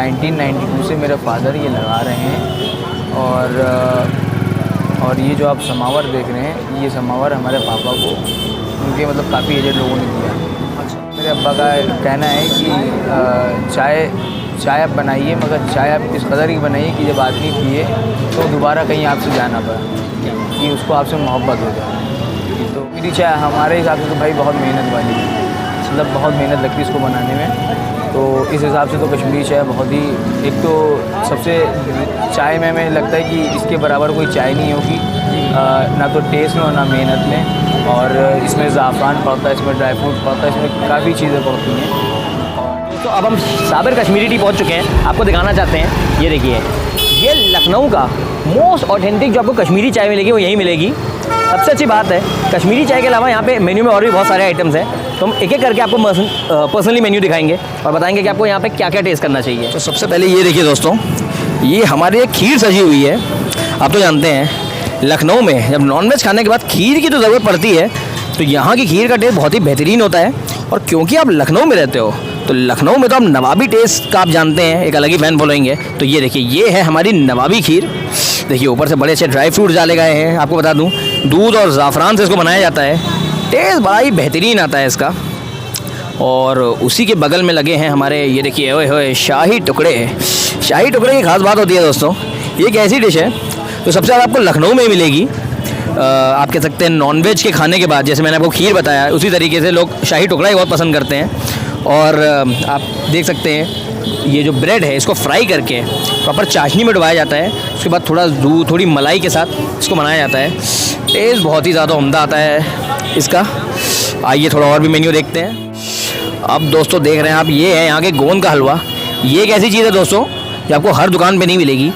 1992 से मेरे फादर ये लगा रहे हैं। और ये जो आप समावर देख रहे हैं, ये समावर हमारे पापा को उनके मतलब काफ़ी एजेड लोगों ने दिया। मेरे अब्बा का कहना है कि चाय आप बनाइए, मगर चाय आप इस कदर की बनाइए कि जब आदमी पिए तो दोबारा कहीं आपसे जाना पड़े, कि उसको आपसे मोहब्बत हो जाए। तो मेरी चाय हमारे हिसाब से तो भाई बहुत मेहनत वाली है, मतलब बहुत मेहनत लगती है इसको बनाने में। तो इस हिसाब से तो कश्मीरी चाय बहुत ही, एक तो सबसे चाय में हमें लगता है कि इसके बराबर कोई चाय नहीं होगी, ना तो टेस्ट में और ना मेहनत में। और इसमें ज़ाफ़रान पड़ता है, इसमें ड्राई फ्रूट पड़ता है, इसमें काफ़ी चीज़ें पड़ती हैं। तो अब हम साबिर कश्मीरी टी पहुंच चुके हैं, आपको दिखाना चाहते हैं। ये देखिए, ये लखनऊ का मोस्ट ऑथेंटिक जो आपको कश्मीरी चाय मिलेगी वो यहीं मिलेगी। सबसे अच्छी बात है, कश्मीरी चाय के अलावा यहाँ पे मेन्यू में और भी बहुत सारे आइटम्स हैं, तो हम एक एक करके आपको पर्सनली मेन्यू दिखाएंगे और बताएंगे कि आपको यहाँ पे क्या क्या टेस्ट करना चाहिए। तो सबसे पहले ये देखिए दोस्तों, ये हमारे खीर सजी हुई है। आप तो जानते हैं लखनऊ में जब नॉनवेज खाने के बाद खीर की तो ज़रूरत पड़ती है, तो यहाँ की खीर का टेस्ट बहुत ही बेहतरीन होता है। और क्योंकि आप लखनऊ में रहते हो तो लखनऊ में तो आप नवाबी टेस्ट का आप जानते हैं, एक अलग ही फैन फॉलोइंग है। तो ये देखिए, ये है हमारी नवाबी खीर। देखिए ऊपर से बड़े अच्छे ड्राई फ्रूट डाले गए हैं। आपको बता दूं, दूध और ज़ाफ़रान से इसको बनाया जाता है। टेस्ट बड़ा ही बेहतरीन आता है इसका। और उसी के बगल में लगे हैं हमारे, ये देखिए, ओए होए, शाही टुकड़े। शाही टुकड़े की खास बात होती है दोस्तों, ये एक ऐसी डिश है जो सबसे ज़्यादा आपको लखनऊ में मिलेगी। आप कह सकते हैं नॉनवेज के खाने के बाद, जैसे मैंने आपको खीर बताया, उसी तरीके से लोग शाही टुकड़ा ही बहुत पसंद करते हैं। और आप देख सकते हैं ये जो ब्रेड है इसको फ्राई करके प्रॉपर चाशनी में डुबाया जाता है, उसके बाद थोड़ा दूध, थोड़ी मलाई के साथ इसको बनाया जाता है। टेस्ट बहुत ही ज़्यादा उम्दा आता है इसका। आइए थोड़ा और भी मेन्यू देखते हैं। अब दोस्तों देख रहे हैं आप, ये है यहाँ के गोंद का हलवा। ये एक ऐसी चीज़ है दोस्तों जो आपको हर दुकान पे नहीं मिलेगी।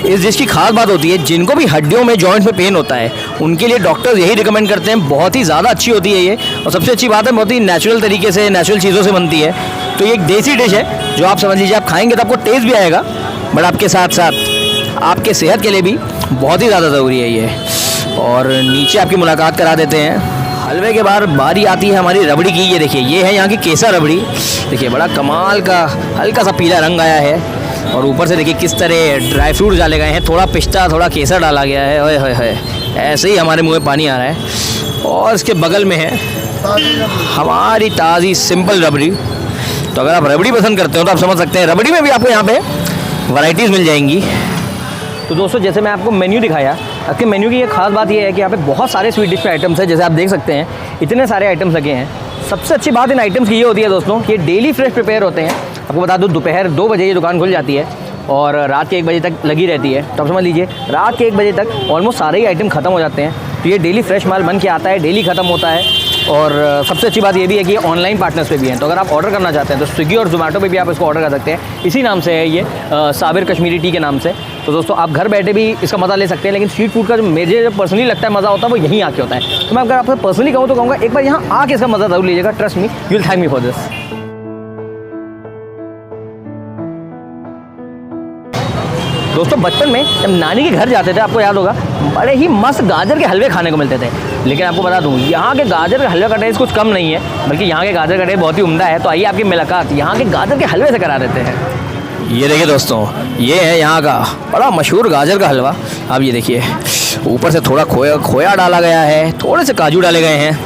इस डिश की खास बात होती है, जिनको भी हड्डियों में, जॉइंट में पेन होता है, उनके लिए डॉक्टर्स यही रिकमेंड करते हैं। बहुत ही ज़्यादा अच्छी होती है ये, और सबसे अच्छी बात है बहुत ही नेचुरल तरीके से, नेचुरल चीज़ों से बनती है। तो ये एक देसी डिश है जो आप समझ लीजिए, आप खाएंगे तो आपको टेस्ट भी आएगा, बट आपके साथ साथ आपके सेहत के लिए भी बहुत ही ज़्यादा ज़रूरी है ये। और नीचे आपकी मुलाकात करा देते हैं। हलवे के बाद बारी आती है हमारी रबड़ी की। ये देखिए, ये है यहाँ की केसर रबड़ी। देखिए बड़ा कमाल का हल्का सा पीला रंग आया है, और ऊपर से देखिए किस तरह ड्राई फ्रूट डाले गए हैं, थोड़ा पिस्ता, थोड़ा केसर डाला गया है। ओए होए होए, ऐसे ही हमारे मुँह में पानी आ रहा है। और इसके बगल में है हमारी ताज़ी सिंपल रबड़ी। तो अगर आप रबड़ी पसंद करते हो तो आप समझ सकते हैं, रबड़ी में भी आपको यहाँ पे वैरायटीज़ मिल जाएंगी। तो दोस्तों जैसे मैं आपको मेन्यू दिखाया, आपके मेन्यू की एक खास बात ये है कि यहाँ पे बहुत सारे स्वीट डिश के आइटम्स हैं। जैसे आप देख सकते हैं इतने सारे आइटम्स लगे हैं। सबसे अच्छी बात इन आइटम्स की ये होती है दोस्तों कि ये डेली फ्रेश प्रिपेयर होते हैं। आपको बता दूँ, दोपहर 2 बजे ये दुकान खुल जाती है और रात के 1 बजे तक लगी रहती है। तो आप समझ लीजिए रात के 1 बजे तक ऑलमोस्ट सारे ही आइटम ख़त्म हो जाते हैं। तो ये डेली फ्रेश माल बन के आता है, डेली ख़त्म होता है। और सबसे अच्छी बात ये भी है कि ये ऑनलाइन पार्टनर्स पे भी हैं। तो अगर आप ऑर्डर करना चाहते हैं तो स्विगी और जोमेटो पे भी आप इसको ऑर्डर कर सकते हैं। इसी नाम से है ये, साबिर कश्मीरी टी के नाम से। तो दोस्तों आप घर बैठे भी इसका मज़ा ले सकते हैं। लेकिन स्ट्रीट फूड का जो मुझे जो पर्सनली लगता है मज़ा होता है वो यहीं आके होता है। तो मैं अगर आपसे पर्सनली कहूँ तो कहूँगा एक बार यहाँ आके इसका मज़ा ज़रूर लीजिएगा। Trust me, you will thank me for this. दोस्तों बचपन में जब नानी के घर जाते थे, आपको याद होगा, बड़े ही मस्त गाजर के हलवे खाने को मिलते थे। लेकिन आपको बता दूं, यहाँ के गाजर के हलवे का टेस्ट कुछ कम नहीं है, बल्कि यहाँ के गाजर का टेस्ट बहुत ही उम्दा है। तो आइए आपकी मुलाकात यहाँ के गाजर के हलवे से करा देते हैं। ये देखिए दोस्तों, ये है यहाँ का बड़ा मशहूर गाजर का हलवा। अब ये देखिए, ऊपर से थोड़ा खोया डाला गया है, थोड़े से काजू डाले गए हैं,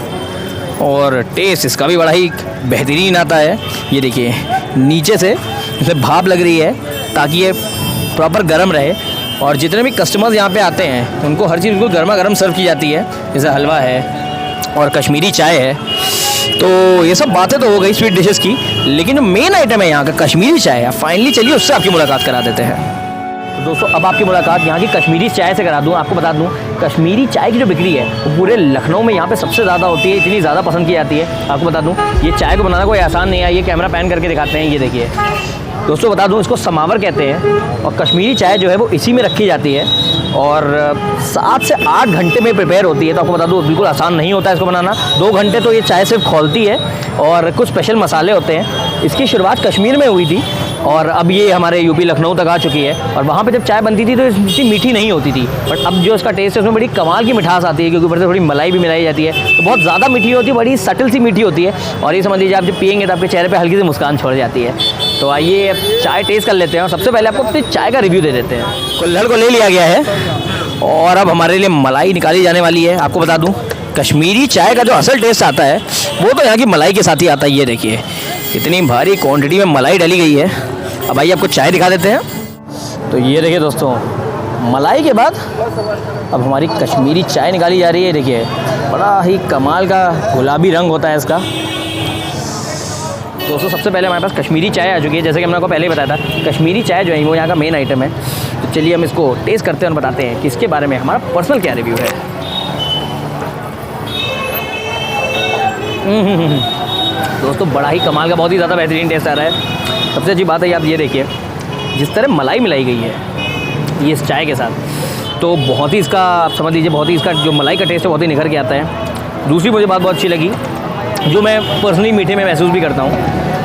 और टेस्ट इसका भी बड़ा ही बेहतरीन आता है। ये देखिए नीचे से इसमें भाप लग रही है ताकि ये प्रॉपर गर्म रहे। और जितने भी कस्टमर्स यहाँ पे आते हैं उनको हर चीज़ उनको गर्मा गर्म सर्व की जाती है। जैसे हलवा है और कश्मीरी चाय है। तो ये सब बातें तो हो गई स्वीट डिशेस की, लेकिन जो मेन आइटम है यहाँ का कश्मीरी चाय है। फाइनली चलिए उससे आपकी मुलाकात करा देते हैं। तो दोस्तों अब आपकी मुलाकात यहाँ की कश्मीरी चाय से करा दूँ। आपको बता दूँ, कश्मीरी चाय की जो बिक्री है वो पूरे लखनऊ में यहाँ पे सबसे ज़्यादा होती है, इतनी ज़्यादा पसंद की जाती है। आपको बता दूँ, ये चाय को बनाना कोई आसान नहीं है। ये कैमरा पैन करके दिखाते हैं, ये देखिए दोस्तों, बता दूं इसको समावर कहते हैं। और कश्मीरी चाय जो है वो इसी में रखी जाती है और 7 से 8 घंटे में प्रिपेयर होती है। तो आपको बता दूं बिल्कुल आसान नहीं होता है इसको बनाना। 2 घंटे तो ये चाय सिर्फ खौलती है और कुछ स्पेशल मसाले होते हैं। इसकी शुरुआत कश्मीर में हुई थी और अब ये हमारे यूपी लखनऊ तक आ चुकी है। और वहाँ पे जब चाय बनती थी तो इतनी मीठी नहीं होती थी, बट अब जो इसका टेस्ट है उसमें बड़ी कमाल की मिठास आती है, क्योंकि ऊपर से थोड़ी मलाई भी मिलाई जाती है। तो बहुत ज़्यादा मीठी होती है, बड़ी सटल सी मीठी होती है। और ये समझ लीजिए आप जब पियेंगे तो आपके चेहरे पे हल्की सी मुस्कान छोड़ जाती है। तो आइए अब चाय टेस्ट कर लेते हैं और सबसे पहले आपको अपनी चाय का रिव्यू दे देते हैं। कुल्हड़ को ले लिया गया है और अब हमारे लिए मलाई निकाली जाने वाली है। आपको बता दूं, कश्मीरी चाय का जो असल टेस्ट आता है वो तो यहाँ की मलाई के साथ ही आता है। ये देखिए इतनी भारी क्वांटिटी में मलाई डाली गई है। अब आइए आपको चाय दिखा देते हैं। तो ये देखिए दोस्तों, मलाई के बाद अब हमारी कश्मीरी चाय निकाली जा रही है। देखिए बड़ा ही कमाल का गुलाबी रंग होता है इसका। दोस्तों सबसे पहले हमारे पास कश्मीरी चाय आ चुकी है। जैसे कि हमने आपको पहले ही बताया था, कश्मीरी चाय जो है वो यहाँ का मेन आइटम है। तो चलिए हम इसको टेस्ट करते हैं और बताते हैं कि इसके बारे में हमारा पर्सनल क्या रिव्यू है। दोस्तों बड़ा ही कमाल का, बहुत ही ज़्यादा बेहतरीन टेस्ट आ रहा है। सबसे अच्छी बात है आप ये देखिए, जिस तरह मलाई मिलाई गई है ये इस चाय के साथ, तो बहुत ही इसका आप समझ लीजिए, बहुत ही इसका जो मलाई का टेस्ट है बहुत ही निखर के आता है। दूसरी मुझे बात बहुत अच्छी लगी, जो मैं पर्सनली मीठे में महसूस भी करता हूँ,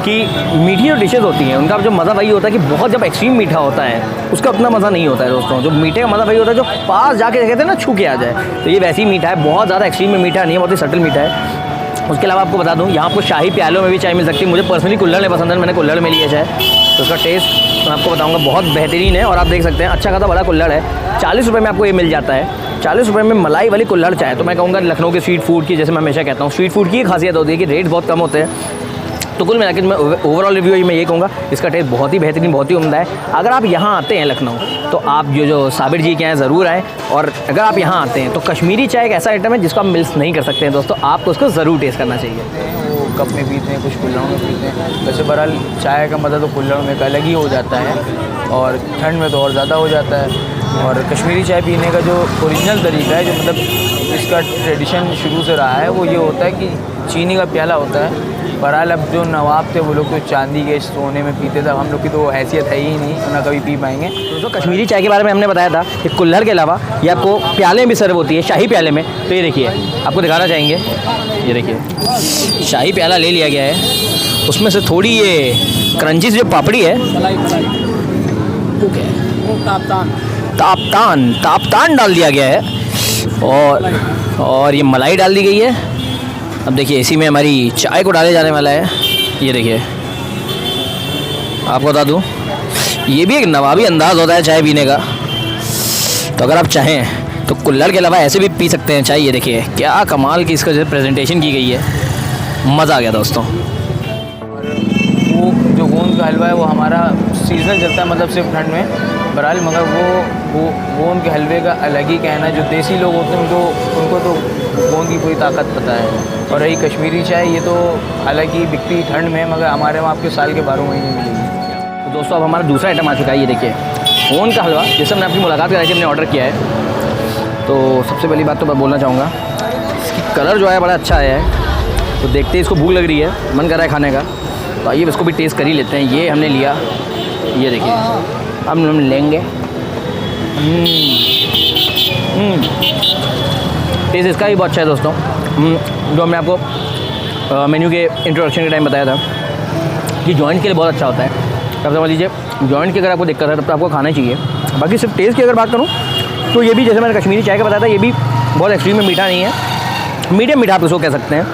कि मीठी जो डिशेज़ होती हैं उनका जो मज़ा वही होता है कि बहुत जब एक्सट्रीम मीठा होता है उसका उतना मज़ा नहीं होता है दोस्तों। जो मीठे का मज़ा वही होता है जो पास जाके कहते हैं ना, छू के आ जाए। तो ये वैसे ही मीठा है, बहुत ज़्यादा एक्सट्रीम में मीठा नहीं है, बहुत ही सटल मीठा है। उसके अलावा आपको बता दूं, यहाँ आपको शाही प्यालों में भी चाय मिल सकती है। मुझे पर्सनली कुल्हड़ में पसंद है, मैंने कुल्हड़ में लिया चाय, तो उसका टेस्ट मैं आपको बताऊंगा बहुत बेहतरीन है। और आप देख सकते हैं अच्छा खासा बड़ा कुल्हड़ है, 40 रुपये में आपको ये मिल जाता है। 40 रुपये में मलाई वाली कुल्हड़ चाय, तो मैं कहूँगा लखनऊ के स्ट्रीट फूड की, जैसे मैं हमेशा कहता हूँ, स्ट्रीट फूड की खासियत होती है कि रेट बहुत कम होते हैं। तो कुल मिलाकर मैं ओवरऑल रिव्यू मैं ये कहूँगा, इसका टेस्ट बहुत ही बेहतरीन, बहुत ही उम्दा है। अगर आप यहाँ आते हैं लखनऊ, तो आप जो साबिर जी के यहाँ ज़रूर आएँ। और अगर आप यहाँ आते हैं तो कश्मीरी चाय एक ऐसा आइटम है जिसको आप मिस नहीं कर सकते हैं दोस्तों, आपको उसको ज़रूर टेस्ट करना चाहिए। वो कप में पीते हैं, कुछ कुल्हड़ों में पीते हैं। वैसे बहरहाल चाय का मज़ा तो कुल्हड़ में का अलग ही हो जाता है, और ठंड में तो और ज़्यादा हो जाता है। और कश्मीरी चाय पीने का जो ओरिजिनल तरीका है, जो मतलब इसका ट्रेडिशन शुरू से रहा है, वो ये होता है कि चीनी का प्याला होता है। बहरहाल अब जो नवाब थे वो लोग तो चांदी के सोने में पीते थे, हम लोग की तो हैसियत है ही नहीं, ना कभी पी पाएंगे। दोस्तों कश्मीरी चाय के बारे में हमने बताया था कि कुल्हड़ के अलावा ये आपको प्याले में सर्व होती है, शाही प्याले में। तो ये देखिए आपको दिखाना चाहेंगे, ये देखिए शाही प्याला ले लिया गया है, उसमें से थोड़ी ये क्रंची जो पापड़ी है, तापतान डाल दिया गया है, और ये मलाई डाल दी गई है। अब देखिए इसी में हमारी चाय को डाले जाने वाला है। ये देखिए आपको बता दूं, ये भी एक नवाबी अंदाज़ होता है चाय पीने का। तो अगर आप चाहें तो कुल्हड़ के अलावा ऐसे भी पी सकते हैं चाय। ये देखिए क्या कमाल की इसका जो प्रेजेंटेशन की गई है, मज़ा आ गया दोस्तों। वो जो गोंद का हलवा है वो हमारा सीजनल चलता है, मतलब सिर्फ ठंड में। बहरहाल मगर वो गोंद के हलवे का अलग ही कहना है। जो देसी लोग होते हैं उनको तो गोंद की पूरी ताकत पता है। और रही कश्मीरी चाय, ये तो हालांकि बिकती ठंड में, मगर हमारे वहाँ आपके साल के 12 महीने मिलेगी। तो दोस्तों अब हमारा दूसरा आइटम आ चुका है। ये देखिए गोंद का हलवा, जिससे हमने अपनी मुलाकात कराई थी, हमने ऑर्डर किया है। तो सबसे पहली बात तो मैं बोलना चाहूँगा, इसकी कलर जो है बड़ा अच्छा आया है। तो देखते ही इसको भूख लग रही है, मन कर रहा है खाने का, तो आइए इसको भी टेस्ट कर ही लेते हैं। ये हमने लिया, ये देखिए अब हम लेंगे। टेस्ट इसका भी बहुत अच्छा है दोस्तों। जो हमने आपको मेन्यू के इंट्रोडक्शन के टाइम बताया था कि जॉइंट के लिए बहुत अच्छा होता है। तब समझ लीजिए जॉइंट की अगर आपको दिक्कत है तब तो आपको खाना ही चाहिए। बाकी सिर्फ टेस्ट की अगर बात करूँ तो ये भी, जैसे मैंने कश्मीरी चाय का बताया था, ये भी बहुत एक्सट्रीम में मीठा नहीं है, मीडियम मीठा आप इसको कह सकते हैं।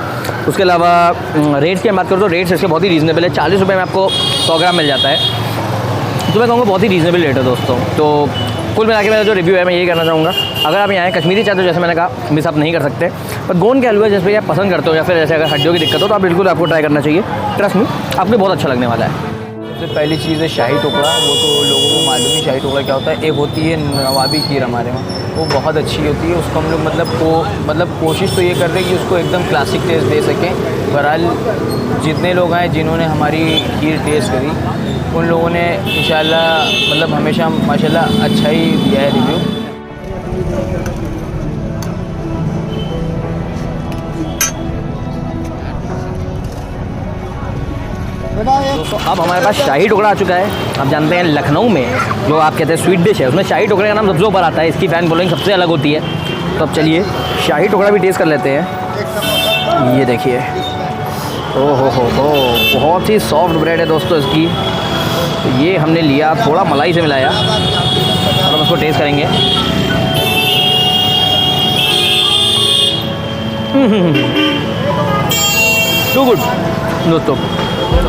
उसके अलावा रेट्स की बात करूँ तो रेट्स इसके बहुत ही रीज़नेबल है। 40 रुपये में आपको 100 ग्राम मिल जाता है, तो मैं कहूँगा बहुत ही रीज़नेबल रेट है दोस्तों। तो कुल मिला के मेरा जो रिव्यू है मैं यही कहना चाहूँगा, अगर आप यहाँ आए कश्मीरी चाय तो जैसे मैंने कहा मिस आप नहीं कर सकते, पर गोंद के हलवे जैसे आप पसंद करते हो या फिर जैसे अगर हड्डियों की दिक्कत हो तो आप बिल्कुल आपको ट्राई करना चाहिए। ट्रस्ट मी, आपको बहुत अच्छा लगने वाला है। सबसे पहली चीज़ है शाही टुकड़ा। वो तो लोगों को मालूम ही शाही टुकड़ा क्या होता है। एक होती है नवाबी खीर हमारे वहाँ, वो बहुत अच्छी होती है। उसको हम लोग मतलब कोशिश तो ये कर रहे हैं कि उसको एकदम क्लासिक टेस्ट दे सकें। बहरहाल जितने लोग हैं जिन्होंने हमारी खीर टेस्ट करी, उन लोगों ने इंशाल्लाह मतलब हमेशा माशाल्लाह अच्छा ही दिया है रिव्यू। दोस्तों अब हमारे पास शाही टुकड़ा आ चुका है। आप जानते हैं लखनऊ में जो आप कहते हैं स्वीट डिश है, उसमें शाही टुकड़े का नाम सबसे ऊपर आता है। इसकी फैन फॉलोइंग सबसे अलग होती है। तो अब चलिए शाही टुकड़ा भी टेस्ट कर लेते हैं। ये देखिए, ओ हो, बहुत ही सॉफ्ट ब्रेड है दोस्तों इसकी। तो ये हमने लिया, थोड़ा मलाई से मिलाया और हम इसको टेस्ट करेंगे। टू गुड दोस्तों।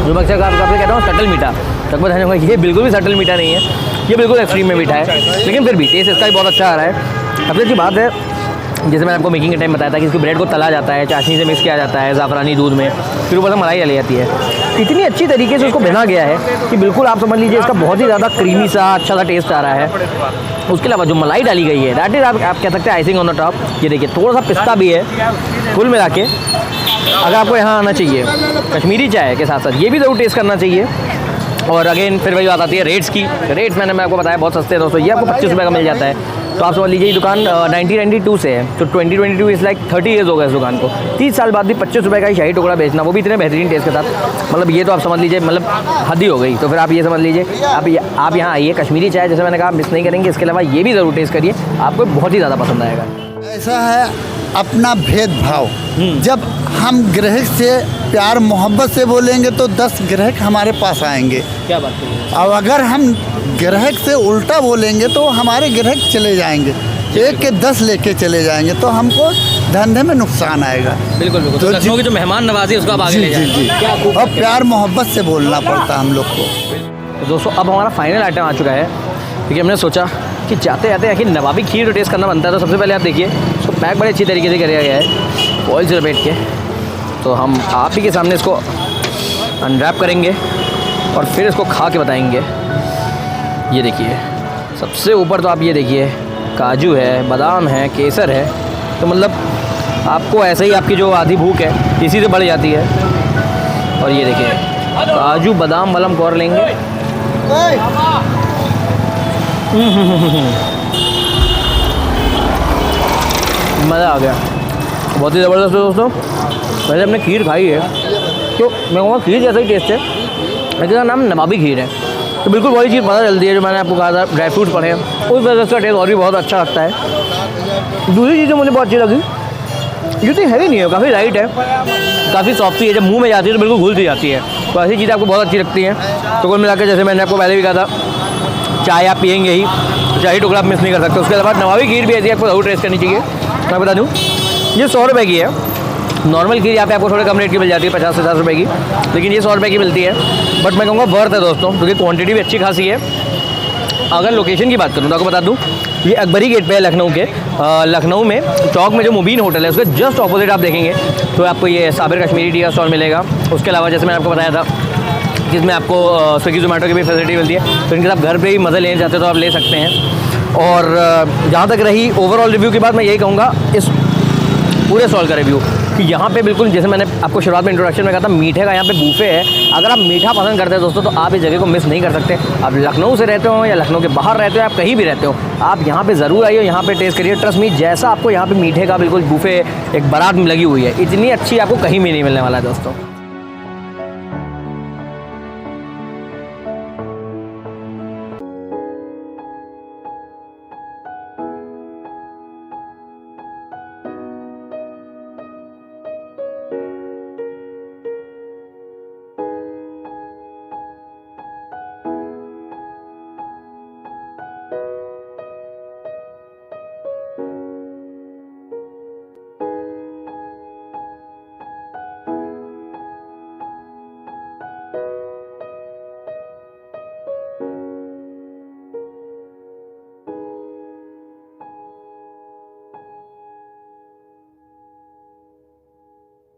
जो मैं आपसे कहता हूँ सटल मीठा, तक बताऊँगा ये बिल्कुल भी सटल मीठा नहीं है, ये बिल्कुल एक्सट्रीम में मीठा है, लेकिन फिर भी टेस्ट इसका भी बहुत अच्छा आ रहा है। सबसे अच्छी बात है, जैसे मैंने आपको मेकिंग के टाइम बताया था कि इसको ब्रेड को तला जाता है, चाशनी से मिक्स किया जाता है ज़ाफ़रानी दूध में, फिर ऊपर से मलाई डाली जाती है। इतनी अच्छी तरीके से उसको बना गया है कि बिल्कुल आप समझ लीजिए इसका बहुत ही ज़्यादा क्रीमी सा अच्छा सा टेस्ट आ रहा है। उसके अलावा जो मलाई डाली गई है दैट इज़ आप कह सकते हैं आइसिंग ऑन द टॉप। ये देखिए थोड़ा सा पिस्ता भी है। कुल मिला के अगर आपको यहाँ आना चाहिए कश्मीरी चाय के साथ साथ ये भी ज़रूर टेस्ट करना चाहिए। और अगेन फिर वही बात आती है रेट्स की। रेट्स मैं आपको बताया बहुत सस्ते हैं दोस्तों, ये आपको 25 रुपये का मिल जाता है। तो आप समझ लीजिए ये दुकान 1992 से है, तो 2022 इज़ लाइक 30 ईयर्स हो गए इस दुकान को। 30 साल बाद भी 25 रुपये का ही शाही टुकड़ा बेचना, वो भी इतने बेहतरीन टेस्ट के साथ, मतलब ये तो आप समझ लीजिए मतलब हद ही हो गई। तो फिर आप ये समझ लीजिए आप यहाँ आइए, कश्मीरी चाय जैसे मैंने कहा मिस नहीं करेंगे। इसके अलावा ये भी ज़रूर टेस्ट करिए, आपको बहुत ही ज़्यादा पसंद आएगा। ऐसा है अपना भेदभाव, जब हम ग्राहक से प्यार मोहब्बत से बोलेंगे तो 10 ग्राहक हमारे पास आएंगे। क्या बात है। और अगर हम ग्राहक से उल्टा बोलेंगे तो हमारे ग्राहक चले जाएंगे, एक के 10 लेके चले जाएंगे, तो हमको धंधे में नुकसान आएगा। बिल्कुल बिल्कुल। तो लखनऊ की जो मेहमान नवाजी है उसको आप आगे ले जाएं। जी। और प्यार मोहब्बत से बोलना पड़ता हम लोग को। तो दोस्तों अब हमारा फाइनल आइटम आ चुका है, क्योंकि हमने सोचा कि जाते जाते आखिर नवाबी खीर तो टेस्ट करना बनता है। तो सबसे पहले आप देखिए इसको पैक बड़े अच्छी तरीके से किया गया है फॉइल से लपेट के। तो हम आप ही के सामने इसको अनरैप करेंगे और फिर इसको खा के बताएंगे। ये देखिए सबसे ऊपर तो आप ये देखिए काजू है, बादाम है, केसर है। तो मतलब आपको ऐसे ही आपकी जो आधी भूख है इसी से बढ़ जाती है। और ये देखिए काजू बादाम बलम कौर लेंगे। मज़ा आ गया, बहुत ही ज़बरदस्त है दोस्तों। पहले हमने खीर खाई है तो मैं कहूँगा खीर जैसा ही टेस्ट है, लेकिन इसका नाम नवाबी खीर है। तो बिल्कुल वही चीज़ पता चलती है जो मैंने आपको कहा था, ड्राई फ्रूट्स पड़े हैं, उस वजह से टेस्ट और भी बहुत अच्छा लगता है। दूसरी चीज़ जो मुझे बहुत अच्छी लगी, इतनी हैवी नहीं है, काफ़ी लाइट है, काफ़ी सॉफ्ट है, जब मुंह में जाती है तो बिल्कुल घुल सी जाती है। तो ऐसी चीज़ें आपको बहुत अच्छी लगती हैं। तो कुल मिलाकर जैसे मैंने आपको पहले भी कहा था, चाय आप पियेंगे ही, चाय टुकड़ा आप मिस नहीं कर सकते। उसके अलावा नवाबी खीर भी ऐसी आपको ज़रूर टेस्ट करनी चाहिए। मैं बता दूँ ये 100 रुपये की है। नॉर्मल खीर यहाँ पे आपको थोड़े कम रेट की मिल जाती है, 50 से 60 रुपये की, लेकिन ये 100 रुपये की मिलती है। बट मैं कहूँगा वर्थ है दोस्तों, क्योंकि क्वांटिटी भी अच्छी खासी है। अगर लोकेशन की बात करूँ तो आपको बता दूँ ये अकबरी गेट पे है लखनऊ के। लखनऊ में चौक में जो मुबीन होटल है उसके जस्ट ऑपोजिट आप देखेंगे तो आपको ये साबिर कश्मीरी टी का स्टॉल मिलेगा। उसके अलावा जैसे मैंने आपको बताया था जिसमें आपको स्विगी जोमेटो की भी फैसिलिटी मिलती है, तो इनके साथ घर पे ही मज़े लेना चाहते हो तो आप ले सकते हैं। और जहाँ तक रही ओवरऑल रिव्यू की बात, मैं यही कहूँगा इस पूरे स्टॉल का रिव्यू कि यहाँ पे बिल्कुल जैसे मैंने आपको शुरुआत में इंट्रोडक्शन में कहा था, मीठे का यहाँ पे बूफे है। अगर आप मीठा पसंद करते हैं दोस्तों तो आप इस जगह को मिस नहीं कर सकते। आप लखनऊ से रहते हो या लखनऊ के बाहर रहते हो, आप कहीं भी रहते हो, आप यहाँ पे ज़रूर आइए, यहाँ पे टेस्ट करिए। ट्रस्ट मी, जैसा आपको यहाँ पे मीठे का बिल्कुल बूफे एक बारात में लगी हुई है, इतनी अच्छी आपको कहीं भी नहीं मिलने वाला है दोस्तों।